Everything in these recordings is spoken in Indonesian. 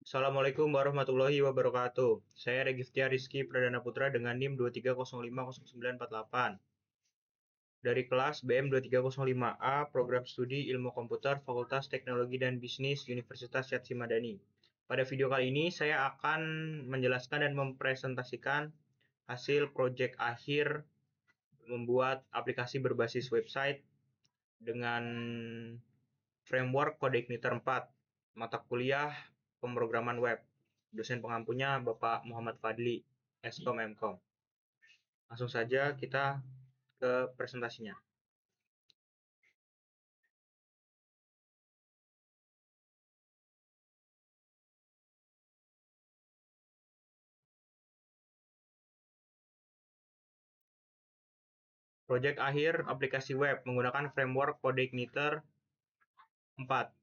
Assalamualaikum warahmatullahi wabarakatuh. Saya Regiftia Rizky Pradana Putra dengan NIM 23050948 dari kelas BM 2305A Program Studi Ilmu Komputer Fakultas Teknologi dan Bisnis Universitas Syedzi Madani. Pada video kali ini saya akan menjelaskan dan mempresentasikan hasil proyek akhir membuat aplikasi berbasis website dengan framework CodeIgniter 4, mata kuliah pemrograman web. Dosen pengampunya Bapak Muhammad Fadli, Eskom Mkom. Langsung saja kita ke presentasinya. Proyek akhir aplikasi web menggunakan framework CodeIgniter 4.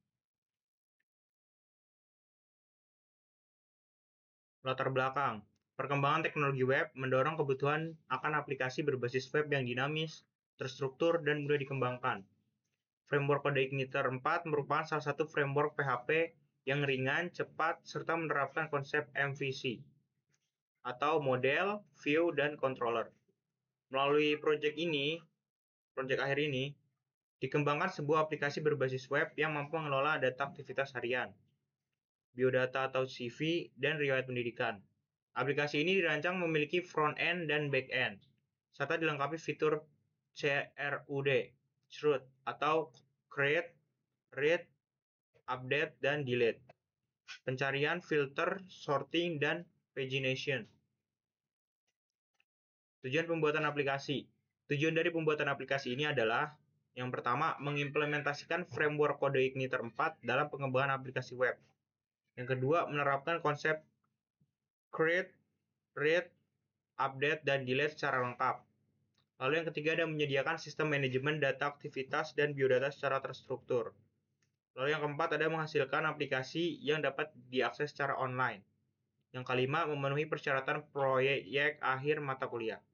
Latar belakang. Perkembangan teknologi web mendorong kebutuhan akan aplikasi berbasis web yang dinamis, terstruktur, dan mudah dikembangkan. Framework CodeIgniter 4 merupakan salah satu framework PHP yang ringan, cepat, serta menerapkan konsep MVC atau model, view, dan controller. Melalui proyek akhir ini, dikembangkan sebuah aplikasi berbasis web yang mampu mengelola data aktivitas harian, biodata atau CV, dan riwayat pendidikan. Aplikasi ini dirancang memiliki front-end dan back-end, serta dilengkapi fitur CRUD atau Create, Read, Update, dan Delete, pencarian, filter, sorting, dan pagination. Tujuan pembuatan aplikasi. Tujuan dari pembuatan aplikasi ini adalah yang pertama, mengimplementasikan framework CodeIgniter 4 dalam pengembangan aplikasi web. Yang kedua, menerapkan konsep create, read, update, dan delete secara lengkap. Lalu yang ketiga ada menyediakan sistem manajemen data aktivitas dan biodata secara terstruktur. Lalu yang keempat ada menghasilkan aplikasi yang dapat diakses secara online. Yang kelima, memenuhi persyaratan proyek akhir mata kuliah.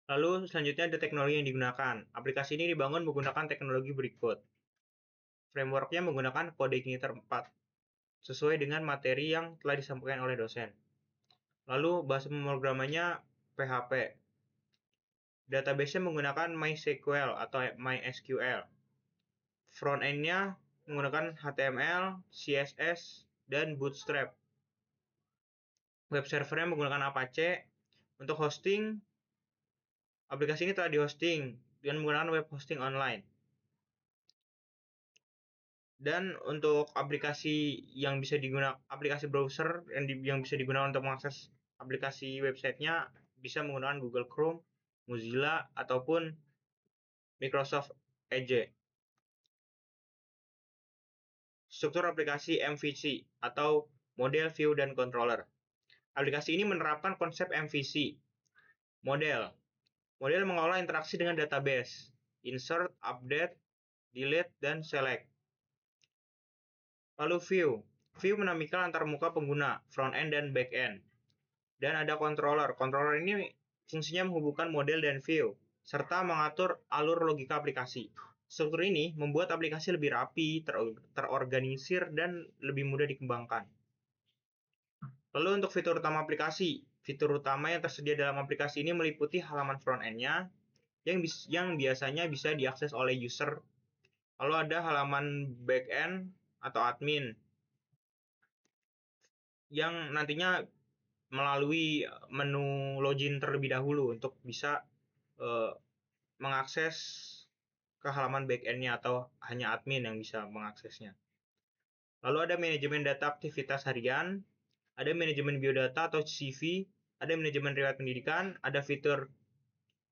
Lalu selanjutnya ada teknologi yang digunakan. Aplikasi ini dibangun menggunakan teknologi berikut. Framework-nya menggunakan CodeIgniter 4, sesuai dengan materi yang telah disampaikan oleh dosen. Lalu bahasa pemrogramannya PHP. Database-nya menggunakan MySQL atau MySQL. Front-end-nya menggunakan HTML, CSS, dan Bootstrap. Web server-nya menggunakan Apache. Untuk hosting, aplikasi ini telah dihosting dengan menggunakan web hosting online. Dan untuk aplikasi yang bisa digunakan, aplikasi browser yang bisa digunakan untuk mengakses aplikasi websitenya bisa menggunakan Google Chrome, Mozilla, ataupun Microsoft Edge. Struktur aplikasi MVC atau model, view, dan controller. Aplikasi ini menerapkan konsep MVC. Model mengolah interaksi dengan database, insert, update, delete, dan select. Lalu view menampilkan antarmuka pengguna, front-end dan back-end. Dan ada controller. Controller ini fungsinya menghubungkan model dan view, serta mengatur alur logika aplikasi. Struktur ini membuat aplikasi lebih rapi, terorganisir, dan lebih mudah dikembangkan. Lalu untuk fitur utama aplikasi. Fitur utama yang tersedia dalam aplikasi ini meliputi halaman front-end-nya yang biasanya bisa diakses oleh user. Lalu ada halaman back-end atau admin yang nantinya melalui menu login terlebih dahulu untuk bisa mengakses ke halaman back-end-nya atau hanya admin yang bisa mengaksesnya. Lalu ada manajemen data aktivitas harian, ada manajemen biodata atau CV, ada manajemen riwayat pendidikan, ada fitur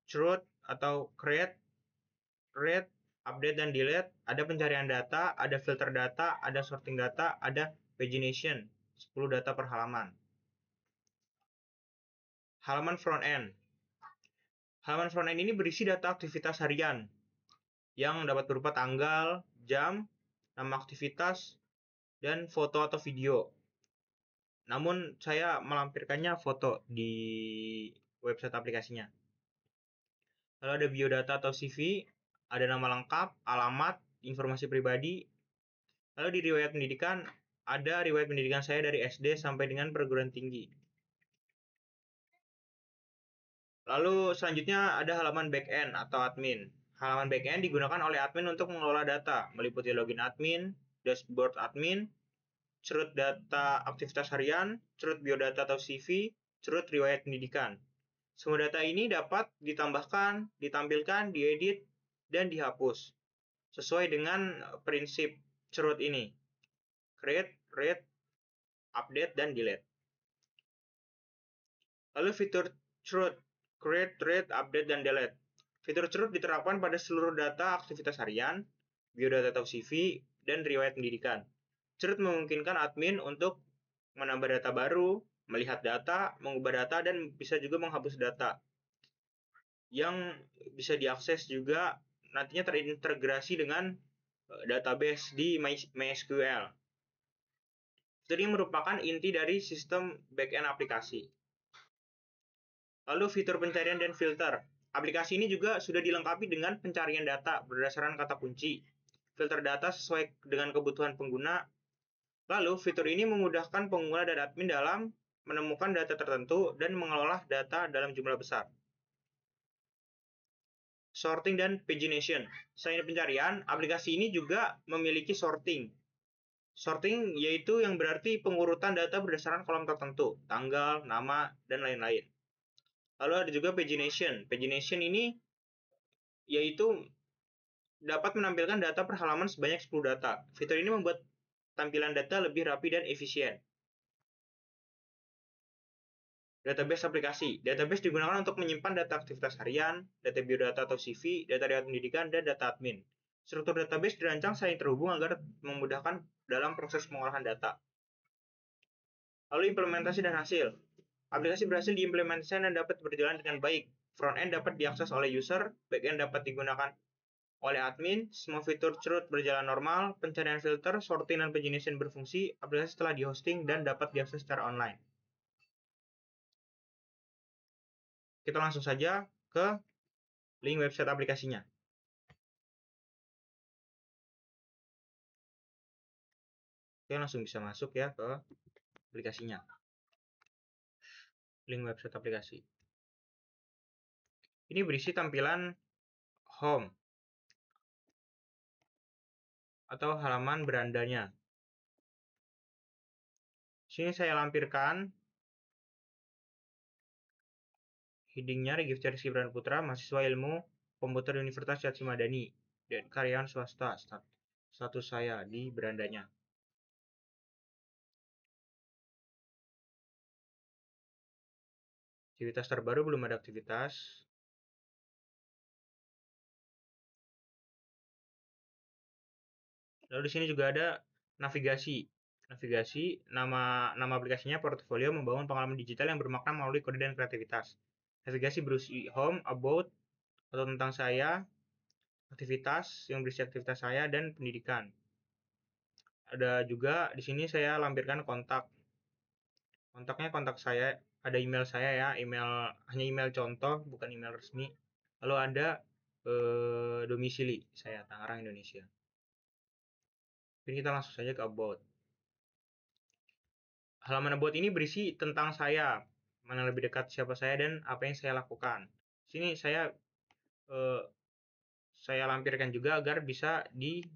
CRUD atau create, read, update, dan delete, ada pencarian data, ada filter data, ada sorting data, ada pagination, 10 data per halaman. Halaman front-end. Halaman front-end ini berisi data aktivitas harian yang dapat berupa tanggal, jam, nama aktivitas, dan foto atau video. Namun saya melampirkannya foto di website aplikasinya. Lalu ada biodata atau CV, ada nama lengkap, alamat, informasi pribadi, Lalu di riwayat pendidikan, ada riwayat pendidikan saya dari SD sampai dengan perguruan tinggi. Lalu selanjutnya ada halaman backend atau admin. Halaman backend digunakan oleh admin untuk mengelola data, meliputi login admin, dashboard admin, cerut data aktivitas harian, cerut biodata atau CV, cerut riwayat pendidikan. Semua data ini dapat ditambahkan, ditampilkan, diedit, dan dihapus sesuai dengan prinsip cerut ini: create, read, update, dan delete. Lalu fitur cerut, create, read, update, dan delete. Fitur cerut diterapkan pada seluruh data aktivitas harian, biodata atau CV, dan riwayat pendidikan. Cerut memungkinkan admin untuk menambah data baru, melihat data, mengubah data, dan bisa juga menghapus data yang bisa diakses juga nantinya terintegrasi dengan database di MySQL. Fitur ini merupakan inti dari sistem backend aplikasi. Lalu fitur pencarian dan filter. Aplikasi ini juga sudah dilengkapi dengan pencarian data berdasarkan kata kunci, filter data sesuai dengan kebutuhan pengguna. Lalu fitur ini memudahkan pengguna dan admin dalam menemukan data tertentu dan mengelola data dalam jumlah besar. Sorting dan pagination. Selain pencarian, aplikasi ini juga memiliki sorting. Sorting yaitu yang berarti pengurutan data berdasarkan kolom tertentu, tanggal, nama, dan lain-lain. Lalu ada juga pagination. Pagination ini yaitu dapat menampilkan data per halaman sebanyak 10 data. Fitur ini membuat tampilan data lebih rapi dan efisien. Database aplikasi. Database digunakan untuk menyimpan data aktivitas harian, data biodata atau CV, data riwayat pendidikan, dan data admin. Struktur database dirancang saling terhubung agar memudahkan dalam proses pengolahan data. Lalu implementasi dan hasil. Aplikasi berhasil diimplementasikan dan dapat berjalan dengan baik. Front-end dapat diakses oleh user, back-end dapat digunakan oleh admin, semua fitur cerut berjalan normal, pencarian filter, sorting, dan pagination berfungsi, aplikasi telah di-hosting dan dapat diakses secara online. Kita langsung saja ke link website aplikasinya. Kita langsung bisa masuk ya ke aplikasinya. Link website aplikasi. Ini berisi tampilan home atau halaman berandanya. Sini saya lampirkan headingnya Regifter Rizky Putra, mahasiswa ilmu komputer Universitas Syarif Madani dan karyawan swasta. Status saya di berandanya. Aktivitas terbaru belum ada aktivitas. Lalu di sini juga ada navigasi. Nama aplikasinya Portfolio Membangun Pengalaman Digital yang Bermakna Melalui Kode dan Kreativitas. Navigasi berisi home, about, atau tentang saya, aktivitas yang berisi aktivitas saya, dan pendidikan. Ada juga di sini saya lampirkan kontak. Kontaknya kontak saya, ada email saya ya, hanya email contoh, bukan email resmi. Lalu ada domisili saya Tangerang, Indonesia. Jadi kita langsung saja ke about. Halaman about ini berisi tentang saya, mana lebih dekat siapa saya dan apa yang saya lakukan. Sini saya lampirkan juga agar bisa diisi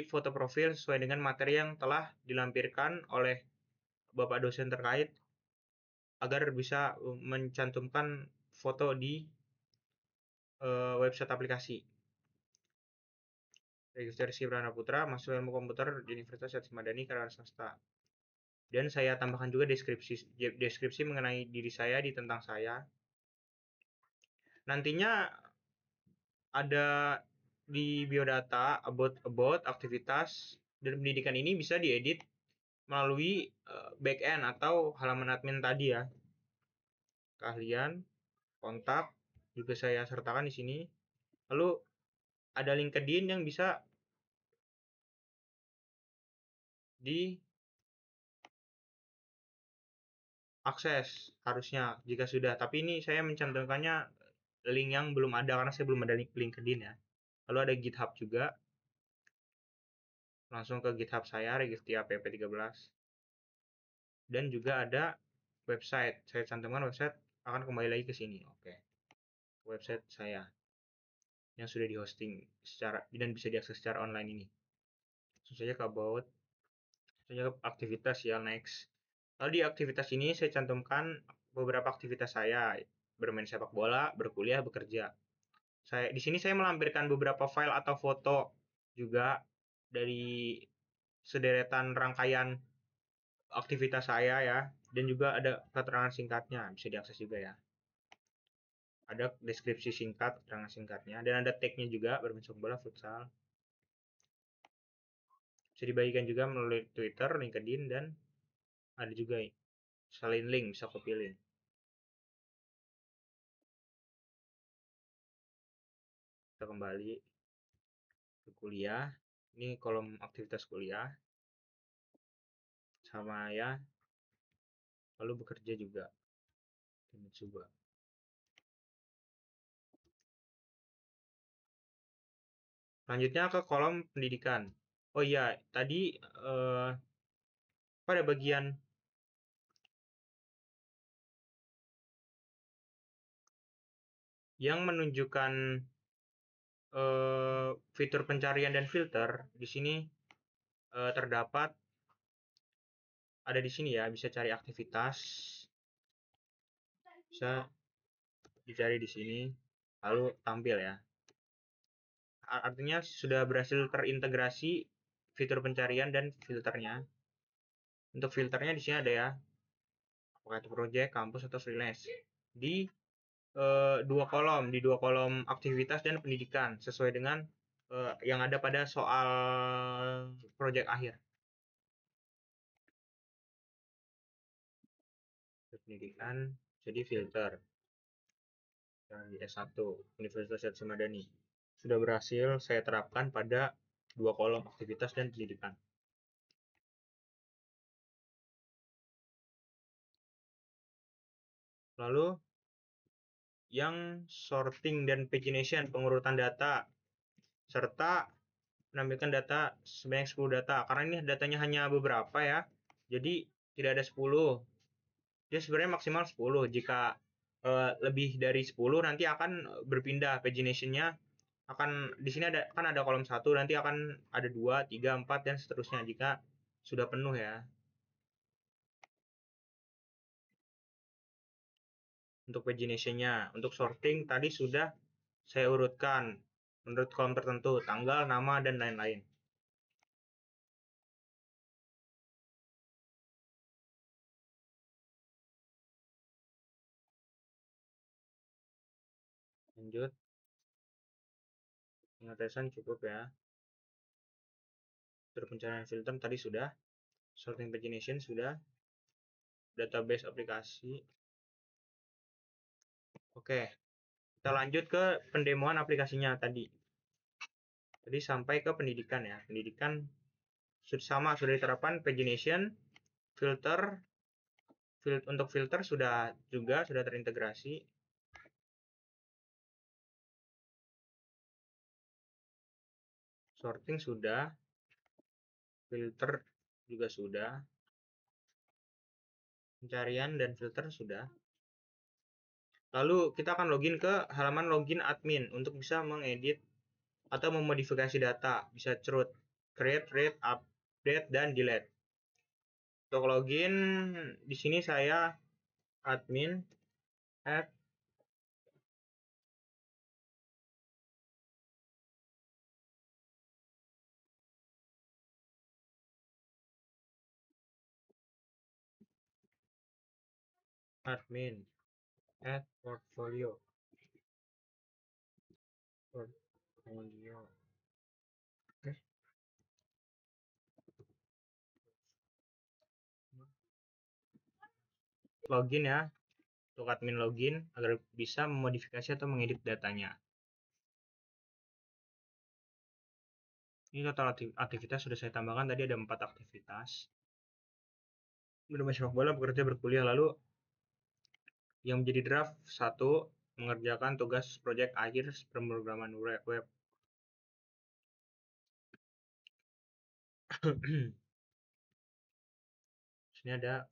foto profil sesuai dengan materi yang telah dilampirkan oleh Bapak dosen terkait agar bisa mencantumkan foto di website aplikasi. Register Rizky Putra, mahasiswa ilmu komputer di Universitas Syarif Madani, karyawan swasta. Dan saya tambahkan juga deskripsi mengenai diri saya, tentang saya. Nantinya ada di biodata, about, aktivitas, dan pendidikan ini bisa diedit melalui backend atau halaman admin tadi ya. Keahlian, kontak, juga saya sertakan di sini. Lalu ada LinkedIn yang bisa diakses harusnya jika sudah. Tapi ini saya mencantumkannya link yang belum ada karena saya belum ada link LinkedIn ya. Lalu ada GitHub juga. langsung ke GitHub saya, Regiftia PP13. Dan juga ada website. Saya cantumkan website, akan kembali lagi ke sini. Oke. Website saya yang sudah di-hosting secara dan bisa diakses secara online ini. Langsung saja ke about, saja ke aktivitas ya, next. Lalu di aktivitas ini saya cantumkan beberapa aktivitas saya, bermain sepak bola, berkuliah, bekerja. Di sini saya melampirkan beberapa file atau foto juga dari sederetan rangkaian aktivitas saya ya, dan juga ada keterangan singkatnya, bisa diakses juga ya. Ada deskripsi singkat, keterangan singkatnya, dan ada tag-nya juga, bermain sepak bola, futsal. Bisa dibagikan juga melalui Twitter, LinkedIn, dan ada juga salin link, bisa copy link. Kita kembali ke kuliah. Ini kolom aktivitas kuliah. Sama ya. Lalu bekerja juga. Ini coba. Selanjutnya ke kolom pendidikan. Oh iya, tadi pada bagian yang menunjukkan fitur pencarian dan filter di sini terdapat ada di sini ya, bisa cari aktivitas, bisa dicari di sini, lalu tampil ya. Artinya sudah berhasil terintegrasi fitur pencarian dan filternya. Untuk filternya di sini ada ya, apakah itu project, kampus atau freelance. Di di dua kolom aktivitas dan pendidikan sesuai dengan yang ada pada soal project akhir. Pendidikan jadi filter dari S1 Universitas Syarif Madani sudah berhasil saya terapkan pada dua kolom aktivitas dan pendidikan. Lalu yang sorting dan pagination, pengurutan data, serta menampilkan data sebanyak 10 data. Karena ini datanya hanya beberapa ya, jadi tidak ada 10. Dia sebenarnya maksimal 10. Jika lebih dari 10 nanti akan berpindah pagination-nya, akan di sini ada kan ada kolom 1, nanti akan ada 2, 3, 4 dan seterusnya jika sudah penuh ya. Untuk pagination-nya, untuk sorting tadi sudah saya urutkan menurut kolom tertentu, tanggal, nama, dan lain-lain. Lanjut, pengetesan cukup ya. Fitur pencarian filter tadi sudah, sorting pagination sudah, database aplikasi. Oke, kita lanjut ke pendemoan aplikasinya tadi. Jadi sampai ke pendidikan ya. Pendidikan sama sudah diterapkan pagination, filter, untuk filter sudah terintegrasi. Sorting sudah, filter juga sudah, pencarian dan filter sudah. Lalu kita akan login ke halaman login admin untuk bisa mengedit atau memodifikasi data. Bisa create, read, update, dan delete. Untuk login, di sini saya admin at admin at portfolio. Oke. Login ya, untuk admin login agar bisa memodifikasi atau mengedit datanya. Ini total aktivitas sudah saya tambahkan, tadi ada 4 aktivitas. Bermain sepak bola, bekerja, berkuliah. Lalu yang menjadi draft 1, mengerjakan tugas proyek akhir pemrograman web. Sini ada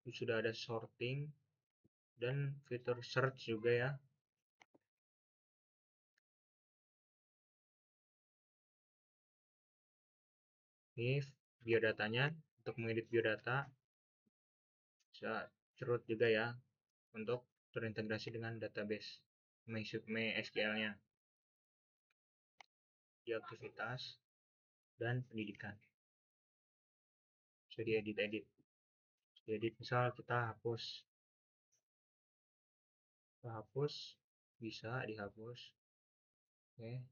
sudah ada sorting dan fitur search juga ya. Ini biodatanya, untuk mengedit biodata bisa cerut juga ya untuk terintegrasi dengan database MySQL-nya di aktivitas dan pendidikan. Bisa diedit-edit. Jadi misal kita hapus, bisa dihapus. Oke.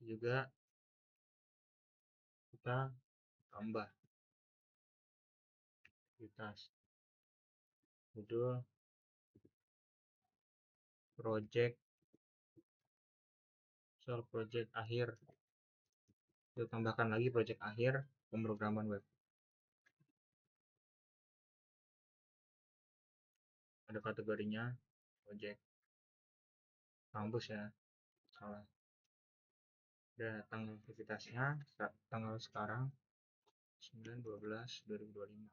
Juga kita tambah aktivitas judul project project akhir, kita tambahkan lagi project akhir pemrograman web. Ada kategorinya project kampus ya, salah. Ada tanggal aktivitasnya, tanggal sekarang 9/12/2025.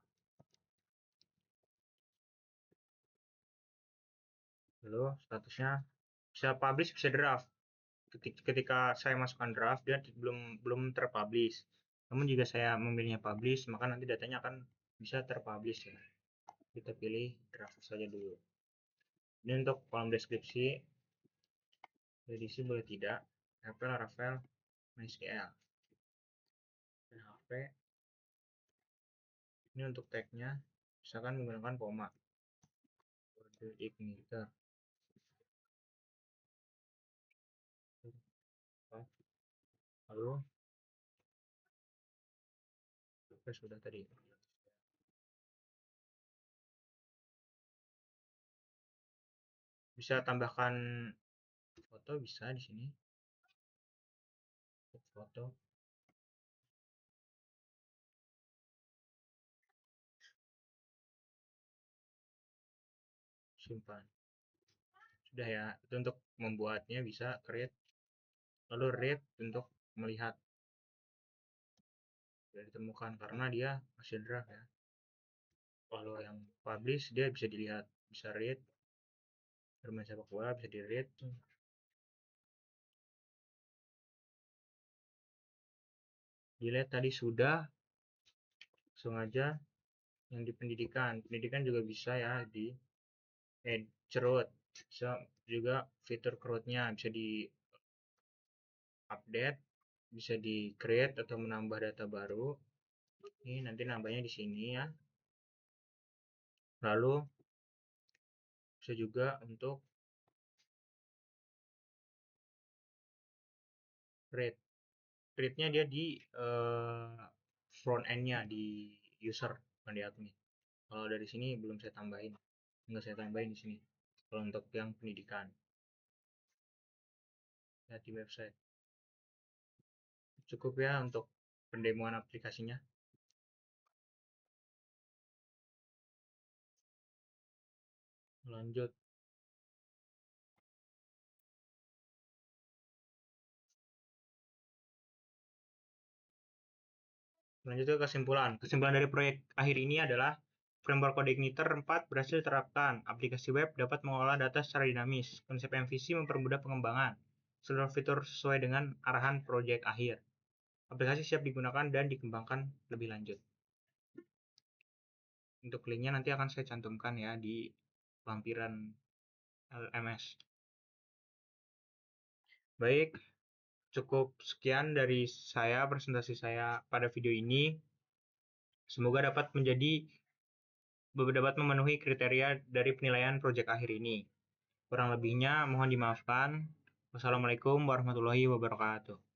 Lalu statusnya bisa publish, bisa draft. Ketika saya masukkan draft, dia belum terpublish. Namun jika saya memilihnya publish, maka nanti datanya akan bisa terpublish ya. Kita pilih draft saja dulu. Ini untuk kolom deskripsi, diisi boleh tidak, Rafael MySQL. Dan HP. Ini untuk tagnya, misalkan menggunakan koma. Word igniter. Lalu sudah tadi. Bisa tambahkan foto, bisa di sini. Foto. Simpan. Sudah ya, itu untuk membuatnya bisa create. Lalu read untuk melihat. Sudah ditemukan karena dia masih draft ya. Kalau yang publish dia bisa dilihat, bisa read. Bermain sepak bola bisa di read. Dilihat tadi sudah, langsung aja yang di pendidikan. Pendidikan juga bisa ya di cerut. Bisa juga fitur cerutnya bisa di update, bisa di create atau menambah data baru. Ini nanti nambahnya di sini ya. Lalu bisa juga untuk read. Read-nya dia di front end-nya, di user, bukan di admin. Kalau dari sini belum saya tambahin, nggak saya tambahin di sini. Kalau untuk yang pendidikan, lihat di website. Cukup ya untuk pendemoan aplikasinya. Lanjut. Lanjut ke kesimpulan. Kesimpulan dari proyek akhir ini adalah framework kode Igniter 4 berhasil diterapkan. Aplikasi web dapat mengolah data secara dinamis. Konsep MVC mempermudah pengembangan. Seluruh fitur sesuai dengan arahan proyek akhir. Aplikasi siap digunakan dan dikembangkan lebih lanjut. Untuk linknya nanti akan saya cantumkan ya di lampiran LMS. Baik, cukup sekian dari saya, presentasi saya pada video ini. Semoga dapat memenuhi kriteria dari penilaian proyek akhir ini. Kurang lebihnya mohon dimaafkan. Wassalamualaikum warahmatullahi wabarakatuh.